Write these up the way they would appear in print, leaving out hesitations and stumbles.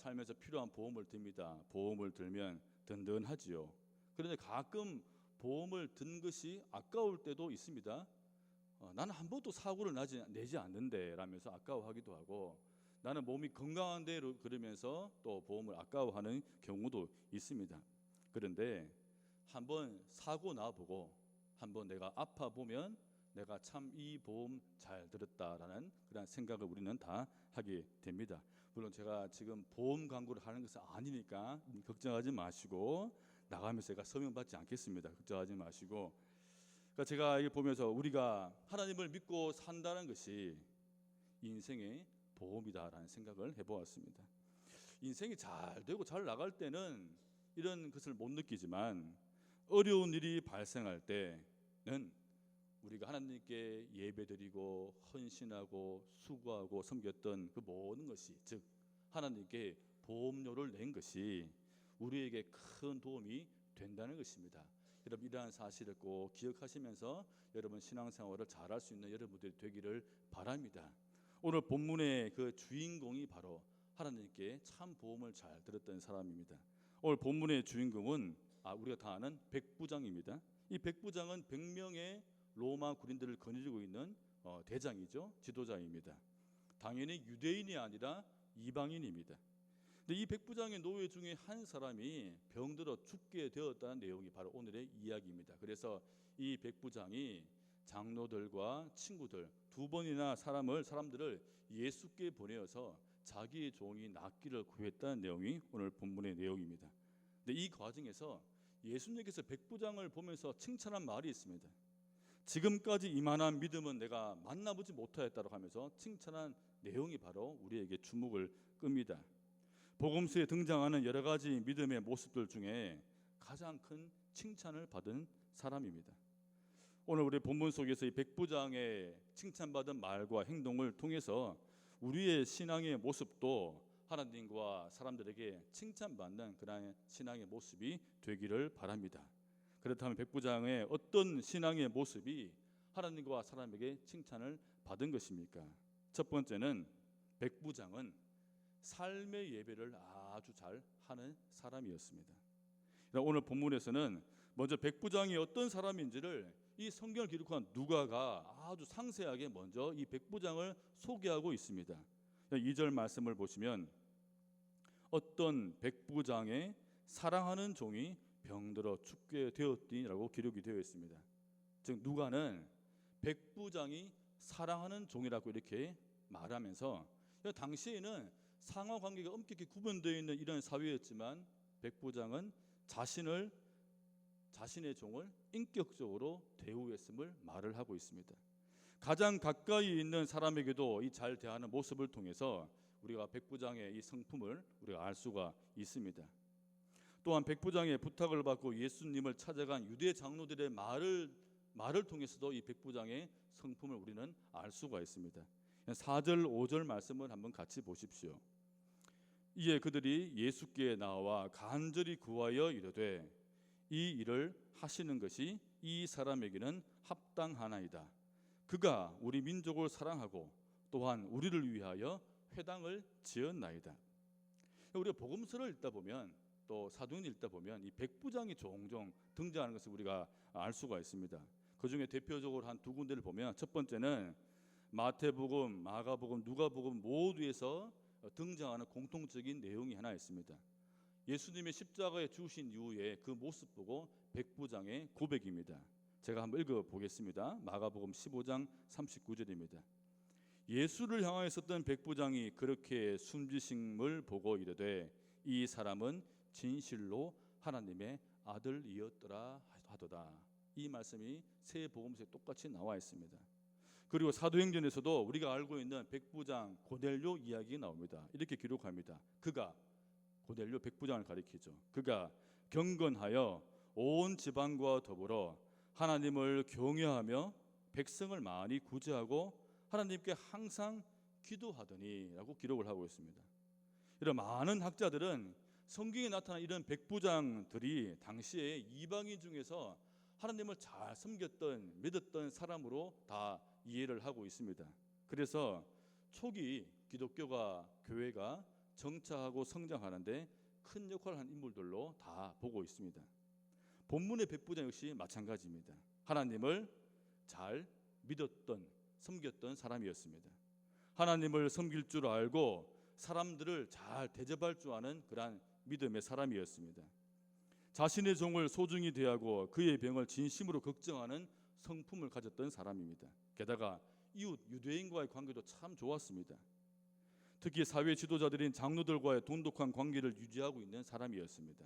살면서 필요한 보험을 듭니다. 보험을 들면 든든하지요. 그런데 가끔 보험을 든 것이 아까울 때도 있습니다. 나는 한 번도 사고를 내지 않는데 라면서 아까워하기도 하고, 나는 몸이 건강한데 그러면서 또 보험을 아까워하는 경우도 있습니다. 그런데 한번 사고 나보고 한번 내가 아파 보면 내가 참 이 보험 잘 들었다라는 그런 생각을 우리는 다 하게 됩니다. 물론 제가 지금 보험 광고를 하는 것은 아니니까 걱정하지 마시고, 나가면서 제가 서명받지 않겠습니다. 걱정하지 마시고. 그러니까 제가 이 보면서 우리가 하나님을 믿고 산다는 것이 인생의 보험이다라는 생각을 해보았습니다. 인생이 잘 되고 잘 나갈 때는 이런 것을 못 느끼지만, 어려운 일이 발생할 때는 우리가 하나님께 예배드리고 헌신하고 수고하고 섬겼던 그 모든 것이, 즉 하나님께 보험료를 낸 것이 우리에게 큰 도움이 된다는 것입니다. 여러분, 이러한 사실을 꼭 기억하시면서 여러분 신앙생활을 잘할 수 있는 여러분들이 되기를 바랍니다. 오늘 본문의 그 주인공이 바로 하나님께 참 보험을 잘 들었던 사람입니다. 오늘 본문의 주인공은 우리가 다 아는 백부장입니다. 이 백부장은 100명의 로마 군인들을 거느리고 있는 대장이죠. 지도자입니다. 당연히 유대인이 아니라 이방인입니다. 근데 이 백부장의 노예 중에 한 사람이 병들어 죽게 되었다는 내용이 바로 오늘의 이야기입니다. 그래서 이 백부장이 장로들과 친구들 두 번이나 사람들을 예수께 보내어서 자기의 종이 낫기를 구했다는 내용이 오늘 본문의 내용입니다. 근데 이 과정에서 예수님께서 백부장을 보면서 칭찬한 말이 있습니다. 지금까지 이만한 믿음은 내가 만나보지 못하였다고 하면서 칭찬한 내용이 바로 우리에게 주목을 끕니다. 복음서에 등장하는 여러 가지 믿음의 모습들 중에 가장 큰 칭찬을 받은 사람입니다. 오늘 우리 본문 속에서 이 백부장의 칭찬받은 말과 행동을 통해서 우리의 신앙의 모습도 하나님과 사람들에게 칭찬받는 그런 신앙의 모습이 되기를 바랍니다. 그렇다면 백부장의 어떤 신앙의 모습이 하나님과 사람에게 칭찬을 받은 것입니까? 첫 번째는 백부장은 삶의 예배를 아주 잘 하는 사람이었습니다. 오늘 본문에서는 먼저 백부장이 어떤 사람인지를 이 성경을 기록한 누가가 아주 상세하게 먼저 이 백부장을 소개하고 있습니다. 2절 말씀을 보시면 어떤 백부장의 사랑하는 종이 병들어 죽게 되었더니라고 기록이 되어 있습니다. 즉 누가는 백부장이 사랑하는 종이라고 이렇게 말하면서, 당시에는 상하 관계가 엄격히 구분되어 있는 이런 사회였지만 백부장은 자신의 종을 인격적으로 대우했음을 말을 하고 있습니다. 가장 가까이 있는 사람에게도 이 잘 대하는 모습을 통해서 우리가 백부장의 이 성품을 우리가 알 수가 있습니다. 또한 백부장의 부탁을 받고 예수님을 찾아간 유대 장로들의 말을 통해서도 이 백부장의 성품을 우리는 알 수가 있습니다. 4절 5절 말씀을 한번 같이 보십시오. 이에 그들이 예수께 나와 간절히 구하여 이르되 이 일을 하시는 것이 이 사람에게는 합당하나이다. 그가 우리 민족을 사랑하고 또한 우리를 위하여 회당을 지었나이다. 우리가 복음서를 읽다 보면 또 사도행전 읽다 보면 이 백부장이 종종 등장하는 것을 우리가 알 수가 있습니다. 그 중에 대표적으로 한 두 군데를 보면, 첫 번째는 마태복음, 마가복음, 누가복음 모두에서 등장하는 공통적인 내용이 하나 있습니다. 예수님의 십자가에 죽으신 이후에 그 모습 보고 백부장의 고백입니다. 제가 한번 읽어보겠습니다. 마가복음 15장 39절입니다. 예수를 향하여 섰던 백부장이 그렇게 숨지심을 보고 이르되 이 사람은 진실로 하나님의 아들이었더라 하도다. 이 말씀이 세 복음서에 똑같이 나와 있습니다. 그리고 사도행전에서도 우리가 알고 있는 백부장 고넬료 이야기가 나옵니다. 이렇게 기록합니다. 그가, 고넬료 백부장을 가리키죠. 그가 경건하여 온 지방과 더불어 하나님을 경외하며 백성을 많이 구제하고 하나님께 항상 기도하더니라고 기록을 하고 있습니다. 이런 많은 학자들은 성경에 나타난 이런 백부장들이 당시에 이방인 중에서 하나님을 잘 섬겼던, 믿었던 사람으로 다 이해를 하고 있습니다. 그래서 초기 기독교가, 교회가 정착하고 성장하는데 큰 역할을 한 인물들로 다 보고 있습니다. 본문의 백부장 역시 마찬가지입니다. 하나님을 잘 믿었던, 섬겼던 사람이었습니다. 하나님을 섬길 줄 알고 사람들을 잘 대접할 줄 아는 그러한 믿음의 사람이었습니다. 자신의 종을 소중히 대하고 그의 병을 진심으로 걱정하는 성품을 가졌던 사람입니다. 게다가 이웃 유대인과의 관계도 참 좋았습니다. 특히 사회 지도자들인 장로들과의 돈독한 관계를 유지하고 있는 사람이었습니다.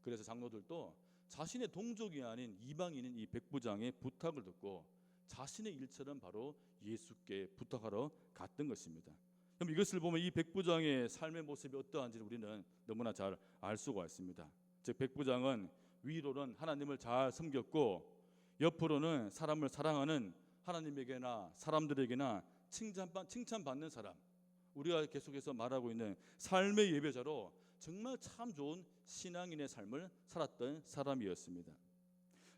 그래서 장로들도 자신의 동족이 아닌 이방인인 이 백부장의 부탁을 듣고 자신의 일처럼 바로 예수께 부탁하러 갔던 것입니다. 그럼 이것을 보면 이 백부장의 삶의 모습이 어떠한지를 우리는 너무나 잘 알 수가 있습니다. 즉 백부장은 위로는 하나님을 잘 섬겼고 옆으로는 사람을 사랑하는, 하나님에게나 사람들에게나 칭찬받는 사람, 우리가 계속해서 말하고 있는 삶의 예배자로 정말 참 좋은 신앙인의 삶을 살았던 사람이었습니다.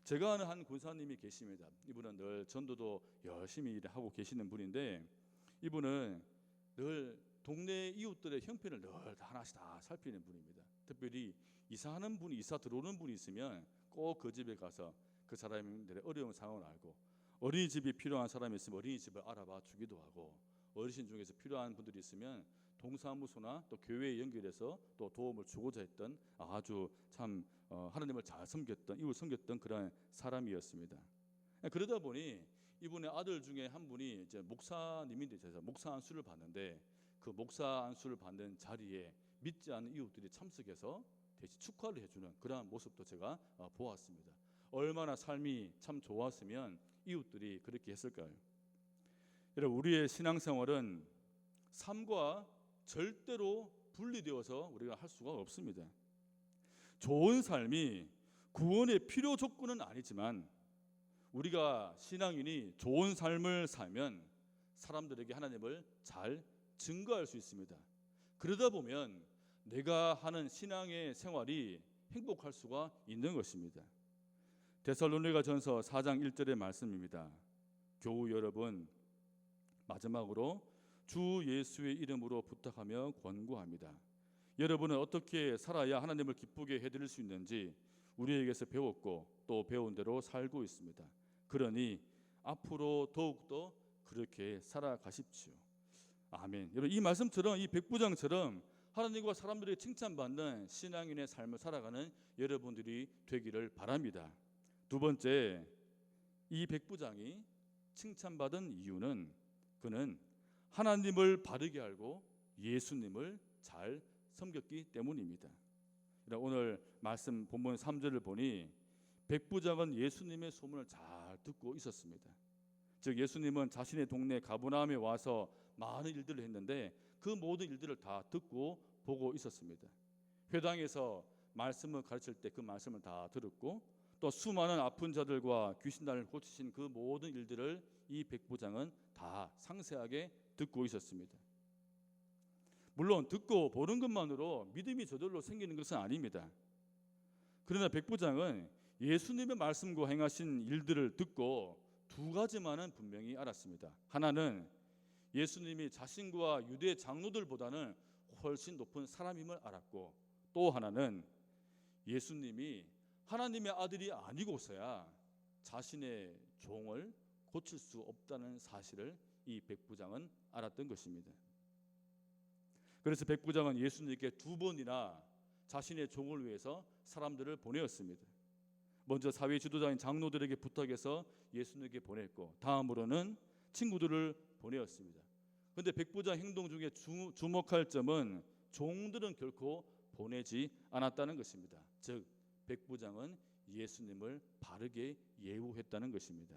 제가 아는 한 권사님이 계십니다. 이분은 늘 전도도 열심히 일하고 계시는 분인데, 이분은 늘 동네 이웃들의 형편을 늘 하나씩 다 살피는 분입니다. 특별히 이사하는 분이, 이사 들어오는 분이 있으면 꼭 그 집에 가서 그 사람들의 어려운 상황을 알고, 어린이집이 필요한 사람이 있으면 어린이집을 알아봐 주기도 하고, 어르신 중에서 필요한 분들이 있으면 동사무소나 또 교회에 연결해서 또 도움을 주고자 했던 아주 참 하나님을 잘 섬겼던, 이웃 섬겼던 그런 사람이었습니다. 그러다 보니 이분의 아들 중에 한 분이 이제 목사님인데, 제가 목사 안수를 받는데 그 목사 안수를 받는 자리에 믿지 않는 이웃들이 참석해서 대신 축하를 해주는 그러한 모습도 제가 보았습니다. 얼마나 삶이 참 좋았으면 이웃들이 그렇게 했을까요? 여러분, 우리의 신앙생활은 삶과 절대로 분리되어서 우리가 할 수가 없습니다. 좋은 삶이 구원의 필요 조건은 아니지만 우리가 신앙인이 좋은 삶을 살면 사람들에게 하나님을 잘 증거할 수 있습니다. 그러다 보면 내가 하는 신앙의 생활이 행복할 수가 있는 것입니다. 데살로니가전서 4장 1절의 말씀입니다. 교우 여러분, 마지막으로 주 예수의 이름으로 부탁하며 권고합니다. 여러분은 어떻게 살아야 하나님을 기쁘게 해드릴 수 있는지 우리에게서 배웠고 또 배운 대로 살고 있습니다. 그러니 앞으로 더욱더 그렇게 살아가십시오. 아멘. 여러분, 이 말씀처럼, 이 백부장처럼 하나님과 사람들에게 칭찬받는 신앙인의 삶을 살아가는 여러분들이 되기를 바랍니다. 두 번째, 이 백부장이 칭찬받은 이유는 그는 하나님을 바르게 알고 예수님을 잘 섬겼기 때문입니다. 오늘 말씀 본문 3절을 보니 백부장은 예수님의 소문을 잘 듣고 있었습니다. 즉 예수님은 자신의 동네 가버나움에 와서 많은 일들을 했는데 그 모든 일들을 다 듣고 보고 있었습니다. 회당에서 말씀을 가르칠 때 그 말씀을 다 들었고, 또 수많은 아픈 자들과 귀신단을 고치신 그 모든 일들을 이 백부장은 다 상세하게 듣고 있었습니다. 물론 듣고 보는 것만으로 믿음이 저절로 생기는 것은 아닙니다. 그러나 백부장은 예수님의 말씀과 행하신 일들을 듣고 두 가지만은 분명히 알았습니다. 하나는 예수님이 자신과 유대 장로들보다는 훨씬 높은 사람임을 알았고, 또 하나는 예수님이 하나님의 아들이 아니고서야 자신의 종을 고칠 수 없다는 사실을 이 백부장은 알았던 것입니다. 그래서 백부장은 예수님께 두 번이나 자신의 종을 위해서 사람들을 보내었습니다. 먼저 사회 지도자인 장로들에게 부탁해서 예수님께 보냈고, 다음으로는 친구들을 보내었습니다. 그런데 백부장 행동 중에 주목할 점은 종들은 결코 보내지 않았다는 것입니다. 즉 백부장은 예수님을 바르게 예우했다는 것입니다.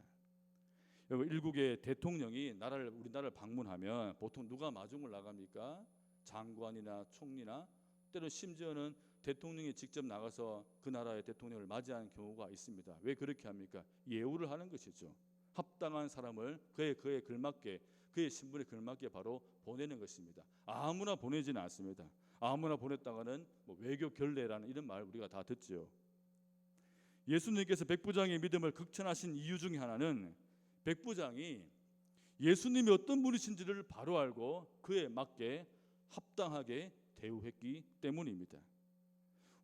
여러분, 일국의 대통령이 우리나라를 방문하면 보통 누가 마중을 나갑니까? 장관이나 총리나, 때로 심지어는 대통령이 직접 나가서 그 나라의 대통령을 맞이하는 경우가 있습니다. 왜 그렇게 합니까? 예우를 하는 것이죠. 합당한 사람을 그에 걸맞게, 그의 신분에 걸맞게 바로 보내는 것입니다. 아무나 보내지는 않습니다. 아무나 보냈다가는 외교 결례라는 이런 말 우리가 다 듣죠. 예수님께서 백부장의 믿음을 극찬하신 이유 중에 하나는 백부장이 예수님이 어떤 분이신지를 바로 알고 그에 맞게 합당하게 대우했기 때문입니다.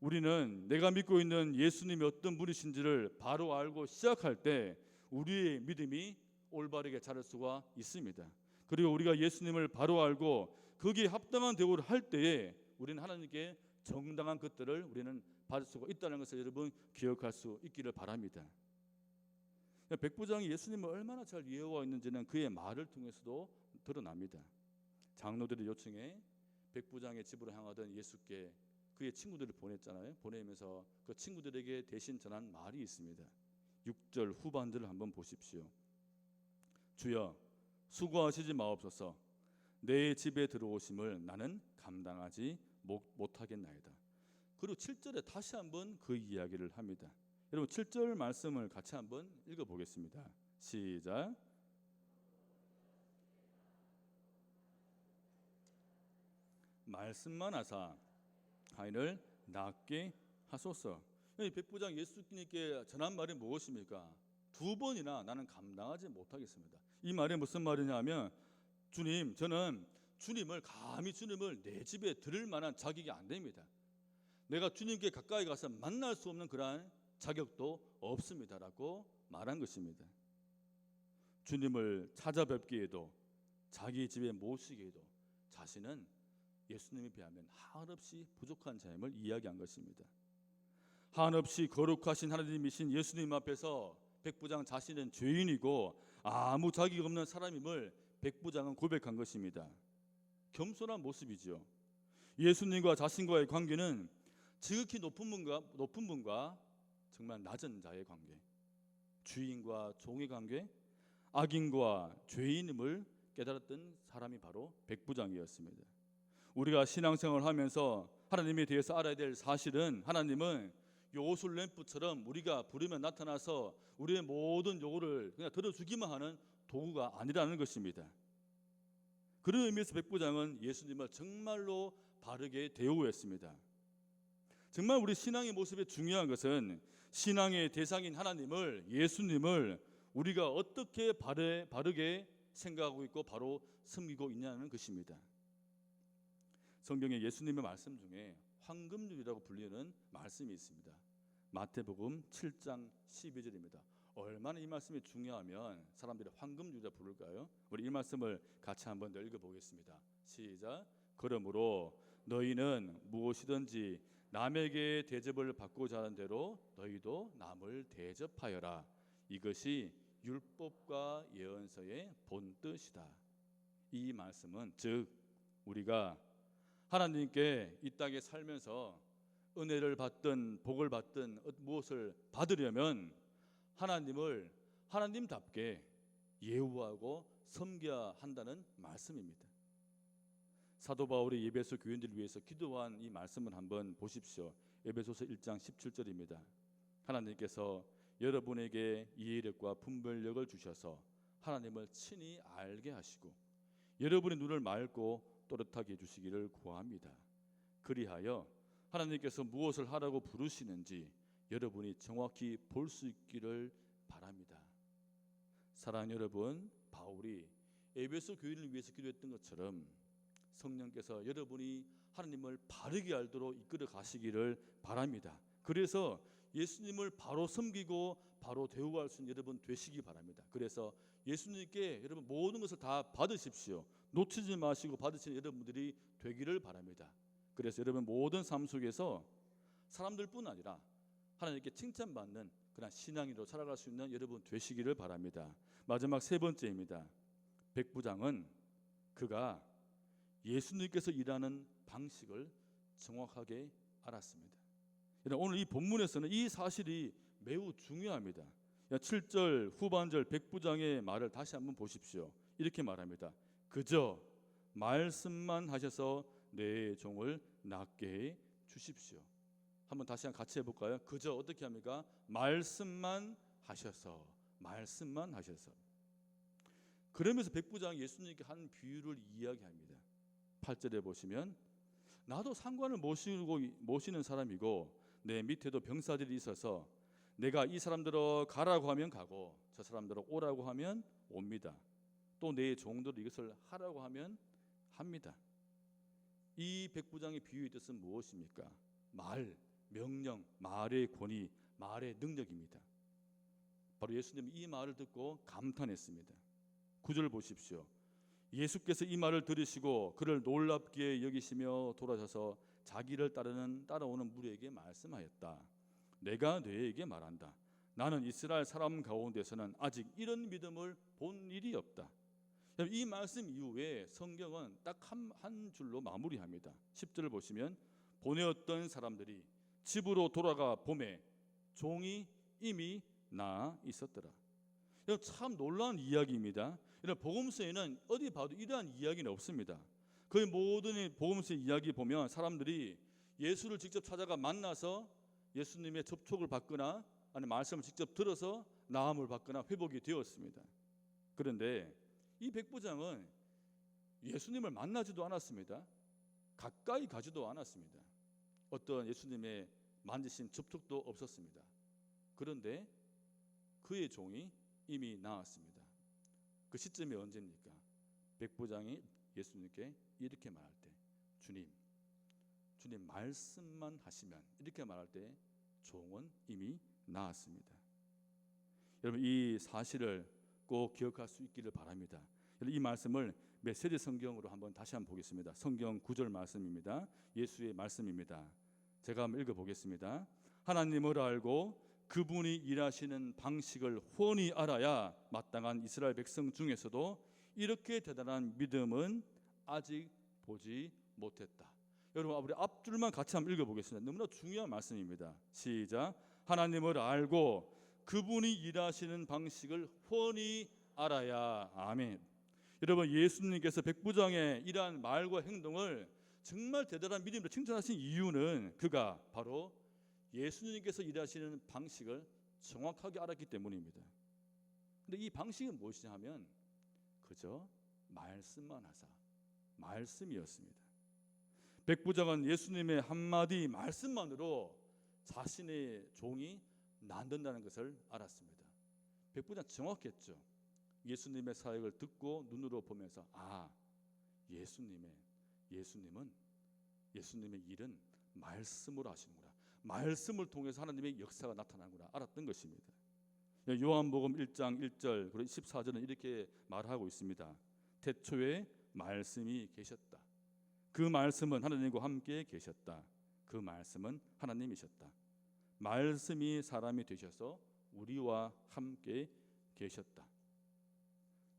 우리는 내가 믿고 있는 예수님이 어떤 분이신지를 바로 알고 시작할 때 우리의 믿음이 올바르게 자랄 수가 있습니다. 그리고 우리가 예수님을 바로 알고 거기에 합당한 대우를 할 때에 우리는 하나님께 정당한 것들을 우리는 받을 수가 있다는 것을 여러분 기억할 수 있기를 바랍니다. 백부장이 예수님을 얼마나 잘 이해하고 있는지는 그의 말을 통해서도 드러납니다. 장로들의 요청에 백부장의 집으로 향하던 예수께 그의 친구들을 보냈잖아요. 보내면서 그 친구들에게 대신 전한 말이 있습니다. 6절 후반절을 한번 보십시오. 주여 수고하시지 마옵소서. 내 집에 들어오심을 나는 감당하지 못하겠나이다. 그리고 7절에 다시 한번 그 이야기를 합니다. 여러분 7절 말씀을 같이 한번 읽어보겠습니다. 시작. 말씀만 하사 아이를 낫게 하소서. 백부장 예수님께 전한 말이 무엇입니까? 2번이나 나는 감당하지 못하겠습니다. 이 말이 무슨 말이냐면 주님, 저는 감히 주님을 내 집에 들을 만한 자격이 안 됩니다. 내가 주님께 가까이 가서 만날 수 없는 그러한 자격도 없습니다라고 말한 것입니다. 주님을 찾아뵙기에도 자기 집에 모시기에도 자신은 예수님에 비하면 한없이 부족한 자임을 이야기한 것입니다. 한없이 거룩하신 하나님이신 예수님 앞에서 백부장 자신은 죄인이고 아무 자격 없는 사람임을 백부장은 고백한 것입니다. 겸손한 모습이지요. 예수님과 자신과의 관계는 지극히 높은 분과 정말 낮은 자의 관계, 주인과 종의 관계, 악인과 죄인임을 깨달았던 사람이 바로 백부장이었습니다. 우리가 신앙생활을 하면서 하나님에 대해서 알아야 될 사실은 하나님은 요술 램프처럼 우리가 부르면 나타나서 우리의 모든 요구를 그냥 들어주기만 하는 도구가 아니라는 것입니다. 그런 의미에서 백부장은 예수님을 정말로 바르게 대우했습니다. 정말 우리 신앙의 모습에 중요한 것은 신앙의 대상인 하나님을, 예수님을 우리가 어떻게 바르게 생각하고 있고 바로 섬기고 있냐는 것입니다. 성경에 예수님의 말씀 중에 황금률이라고 불리는 말씀이 있습니다. 마태복음 7장 12절입니다. 얼마나 이 말씀이 중요하면 사람들이 황금률이라 부를까요? 우리 이 말씀을 같이 한번 더 읽어보겠습니다. 시작. 그러므로 너희는 무엇이든지 남에게 대접을 받고자 하는 대로 너희도 남을 대접하여라. 이것이 율법과 예언서의 본뜻이다. 이 말씀은 즉 우리가 하나님께 이 땅에 살면서 은혜를 받든 복을 받든 무엇을 받으려면 하나님을 하나님답게 예우하고 섬겨야 한다는 말씀입니다. 사도 바울이 에베소 교인들을 위해서 기도한 이 말씀을 한번 보십시오. 에베소서 1장 17절입니다. 하나님께서 여러분에게 이해력과 분별력을 주셔서 하나님을 친히 알게 하시고 여러분의 눈을 맑고 또렷하게 해주시기를 구합니다. 그리하여 하나님께서 무엇을 하라고 부르시는지 여러분이 정확히 볼 수 있기를 바랍니다. 사랑하는 여러분, 바울이 에베소 교인을 위해서 기도했던 것처럼 성령께서 여러분이 하나님을 바르게 알도록 이끌어 가시기를 바랍니다. 그래서 예수님을 바로 섬기고 바로 대우할 수 있는 여러분 되시기 바랍니다. 그래서 예수님께 여러분 모든 것을 다 받으십시오. 놓치지 마시고 받으시는 여러분들이 되기를 바랍니다. 그래서 여러분 모든 삶 속에서 사람들뿐 아니라 하나님께 칭찬받는 그런 신앙인으로 살아갈 수 있는 여러분 되시기를 바랍니다. 마지막 세 번째입니다. 백부장은 그가 예수님께서 일하는 방식을 정확하게 알았습니다. 오늘 이 본문에서는 이 사실이 매우 중요합니다. 7절 후반절 백부장의 말을 다시 한번 보십시오. 이렇게 말합니다. 그저 말씀만 하셔서 내 종을 낫게 해 주십시오. 한번 다시 같이 해볼까요? 그저 어떻게 합니까? 말씀만 하셔서. 그러면서 백부장이 예수님께 한 비유를 이야기합니다. 8절에 보시면 나도 상관을 모시는 사람이고 내 밑에도 병사들이 있어서 내가 이 사람들을 가라고 하면 가고 저 사람들을 오라고 하면 옵니다. 또 내 종들이 이것을 하라고 하면 합니다. 이 백부장의 비유의 뜻은 무엇입니까? 말, 명령, 말의 권위, 말의 능력입니다. 바로 예수님이 이 말을 듣고 감탄했습니다. 9절 보십시오. 예수께서 이 말을 들으시고 그를 놀랍게 여기시며 돌아서서 자기를 따라오는 무리에게 말씀하였다. 내가 너희에게 말한다. 나는 이스라엘 사람 가운데서는 아직 이런 믿음을 본 일이 없다. 이 말씀 이후에 성경은 딱 한 줄로 마무리합니다. 10절을 보시면 보내었던 사람들이 집으로 돌아가 보매 종이 이미 나 있었더라. 참 놀라운 이야기입니다. 복음서에는 어디 봐도 이러한 이야기는 없습니다. 거의 모든 복음서 이야기 보면 사람들이 예수를 직접 찾아가 만나서 예수님의 접촉을 받거나 아니면 말씀을 직접 들어서 나음을 받거나 회복이 되었습니다. 그런데 이 백부장은 예수님을 만나지도 않았습니다. 가까이 가지도 않았습니다. 어떤 예수님의 만지신 접촉도 없었습니다. 그런데 그의 종이 이미 나았습니다. 그 시점이 언제입니까? 백부장이 예수님께 이렇게 말할 때, 주님 말씀만 하시면, 이렇게 말할 때 종은 이미 나았습니다. 여러분, 이 사실을 꼭 기억할 수 있기를 바랍니다. 이 말씀을 메시지 성경으로 다시 한번 보겠습니다. 성경 9절 말씀입니다. 예수의 말씀입니다. 제가 한번 읽어보겠습니다. 하나님을 알고 그분이 일하시는 방식을 훤히 알아야 마땅한 이스라엘 백성 중에서도 이렇게 대단한 믿음은 아직 보지 못했다. 여러분, 우리 앞줄만 같이 한번 읽어보겠습니다. 너무나 중요한 말씀입니다. 시작. 하나님을 알고 그분이 일하시는 방식을 훤히 알아야. 아멘. 여러분, 예수님께서 백부장의 이러한 말과 행동을 정말 대단한 믿음으로 칭찬하신 이유는 그가 바로 예수님께서 일하시는 방식을 정확하게 알았기 때문입니다. 근데 이 방식은 무엇이냐 하면 그저 말씀만 하사, 말씀이었습니다. 백부장은 예수님의 한마디 말씀만으로 자신의 종이 낫는다는 것을 알았습니다. 백부장 정확했죠. 예수님의 사역을 듣고 눈으로 보면서 예수님의 일은 말씀으로 하시는구나. 말씀을 통해서 하나님의 역사가 나타나는구나 알았던 것입니다. 요한복음 1장 1절 그리고 14절은 이렇게 말하고 있습니다. 태초에 말씀이 계셨다. 그 말씀은 하나님과 함께 계셨다. 그 말씀은 하나님이셨다. 말씀이 사람이 되셔서 우리와 함께 계셨다.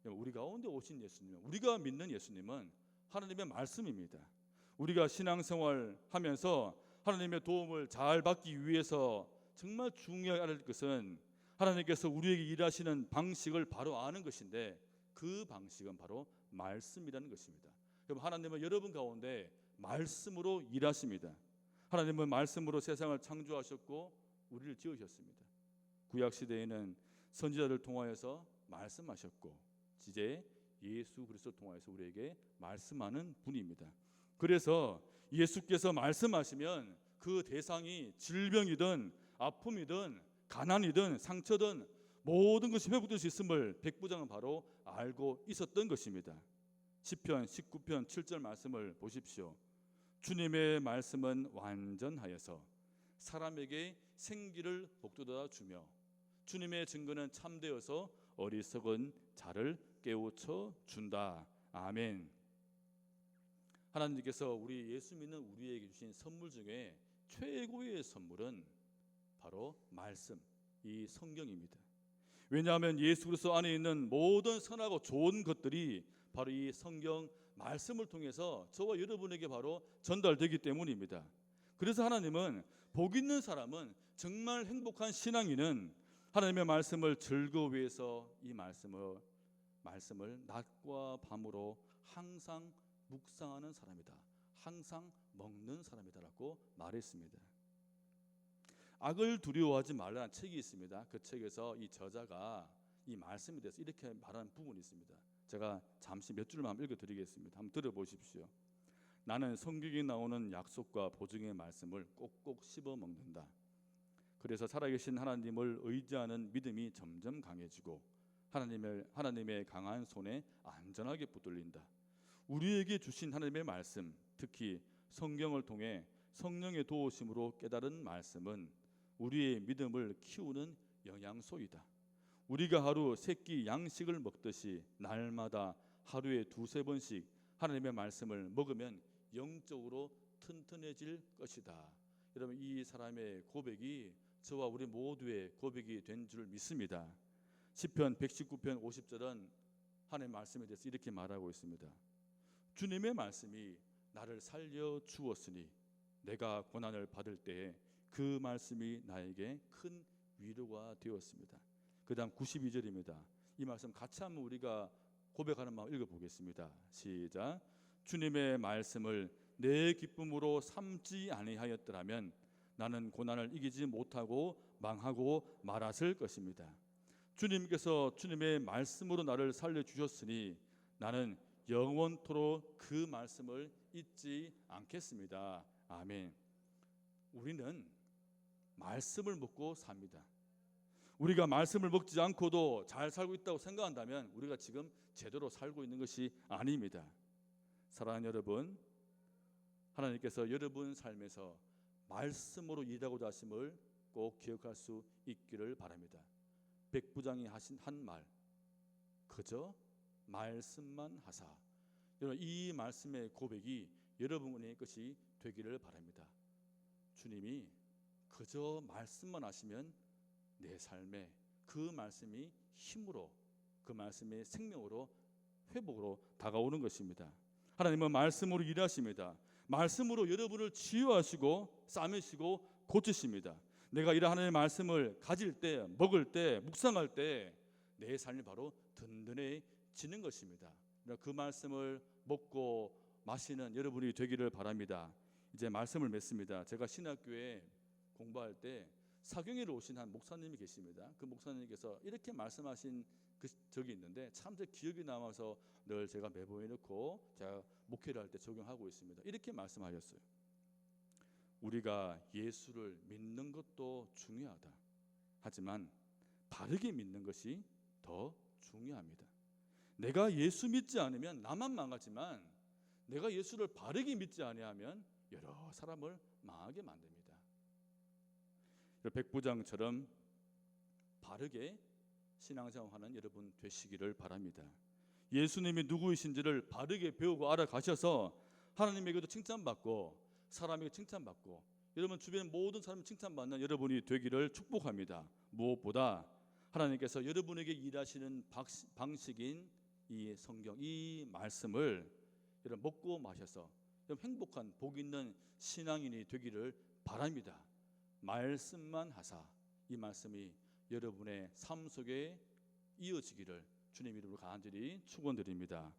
우리 가운데 오신 예수님, 우리가 믿는 예수님은 하나님의 말씀입니다. 우리가 신앙생활 하면서 하나님의 도움을 잘 받기 위해서 정말 중요하게 알을 것은 하나님께서 우리에게 일하시는 방식을 바로 아는 것인데, 그 방식은 바로 말씀이라는 것입니다. 하나님은 여러분 가운데 말씀으로 일하십니다. 하나님은 말씀으로 세상을 창조하셨고 우리를 지으셨습니다. 구약시대에는 선지자를 통하여서 말씀하셨고 이제 예수 그리스도를 통하여서 우리에게 말씀하는 분입니다. 그래서 예수께서 말씀하시면 그 대상이 질병이든 아픔이든 가난이든 상처든 모든 것이 회복될 수 있음을 백부장은 바로 알고 있었던 것입니다. 시편 19편 7절 말씀을 보십시오. 주님의 말씀은 완전하여서 사람에게 생기를 북돋아 주며 주님의 증거는 참되어서 어리석은 자를 깨우쳐 준다. 아멘. 하나님께서 우리 예수 믿는 우리에게 주신 선물 중에 최고의 선물은 바로 말씀, 이 성경입니다. 왜냐하면 예수 그리스도 안에 있는 모든 선하고 좋은 것들이 바로 이 성경 말씀을 통해서 저와 여러분에게 바로 전달되기 때문입니다. 그래서 하나님은 복 있는 사람은, 정말 행복한 신앙인은 하나님의 말씀을 즐거워해서 이 말씀을 낮과 밤으로 항상 묵상하는 사람이다. 항상 먹는 사람이다라고 말했습니다. 악을 두려워하지 말라는 책이 있습니다. 그 책에서 이 저자가 이 말씀에 대해서 이렇게 말하는 부분이 있습니다. 제가 잠시 몇 줄만 읽어드리겠습니다. 한번 들어보십시오. 나는 성경에 나오는 약속과 보증의 말씀을 꼭꼭 씹어 먹는다. 그래서 살아계신 하나님을 의지하는 믿음이 점점 강해지고 하나님의 강한 손에 안전하게 붙들린다. 우리에게 주신 하나님의 말씀, 특히 성경을 통해 성령의 도우심으로 깨달은 말씀은 우리의 믿음을 키우는 영양소이다. 우리가 하루 세 끼 양식을 먹듯이 날마다 하루에 두세 번씩 하나님의 말씀을 먹으면 영적으로 튼튼해질 것이다. 여러분, 이 사람의 고백이 저와 우리 모두의 고백이 된 줄 믿습니다. 시편 119편 50절은 하나님의 말씀에 대해서 이렇게 말하고 있습니다. 주님의 말씀이 나를 살려 주었으니 내가 고난을 받을 때에 그 말씀이 나에게 큰 위로가 되었습니다. 그 다음 92절입니다. 이 말씀 같이 한번 우리가 고백하는 마음 읽어보겠습니다. 시작. 주님의 말씀을 내 기쁨으로 삼지 아니하였더라면 나는 고난을 이기지 못하고 망하고 말았을 것입니다. 주님께서 주님의 말씀으로 나를 살려주셨으니 나는 영원토록 그 말씀을 잊지 않겠습니다. 아멘. 우리는 말씀을 먹고 삽니다. 우리가 말씀을 먹지 않고도 잘 살고 있다고 생각한다면 우리가 지금 제대로 살고 있는 것이 아닙니다. 사랑하는 여러분, 하나님께서 여러분 삶에서 말씀으로 일하고자 하심을 꼭 기억할 수 있기를 바랍니다. 백부장이 하신 한 말, 그저 말씀만 하사. 여러분, 이 말씀의 고백이 여러분의 것이 되기를 바랍니다. 주님이 그저 말씀만 하시면 내 삶에 그 말씀이 힘으로, 그 말씀의 생명으로, 회복으로 다가오는 것입니다. 하나님은 말씀으로 일하십니다. 말씀으로 여러분을 치유하시고 싸매시고 고치십니다. 내가 이런 하나님의 말씀을 가질 때, 먹을 때, 묵상할 때 내 삶이 바로 든든해지는 것입니다. 그 말씀을 먹고 마시는 여러분이 되기를 바랍니다. 이제 말씀을 맺습니다. 제가 신학교에 공부할 때 사경회로 오신 한 목사님이 계십니다. 그 목사님께서 이렇게 말씀하신 그 적이 있는데 참 제 기억이 남아서 늘 제가 메모해 놓고 제가 목회를 할 때 적용하고 있습니다. 이렇게 말씀하셨어요. 우리가 예수를 믿는 것도 중요하다. 하지만 바르게 믿는 것이 더 중요합니다. 내가 예수 믿지 않으면 나만 망하지만 내가 예수를 바르게 믿지 아니하면 여러 사람을 망하게 만듭니다. 백부장처럼 바르게 신앙생활하는 여러분 되시기를 바랍니다. 예수님이 누구이신지를 바르게 배우고 알아가셔서 하나님에게도 칭찬받고 사람에게 칭찬받고 여러분 주변 모든 사람이 칭찬받는 여러분이 되기를 축복합니다. 무엇보다 하나님께서 여러분에게 일하시는 방식인 이 성경, 이 말씀을 여러분 먹고 마셔서 여러분 행복한 복 있는 신앙인이 되기를 바랍니다. 말씀만 하사, 이 말씀이 여러분의 삶 속에 이어지기를 주님 이름으로 간절히 축원드립니다.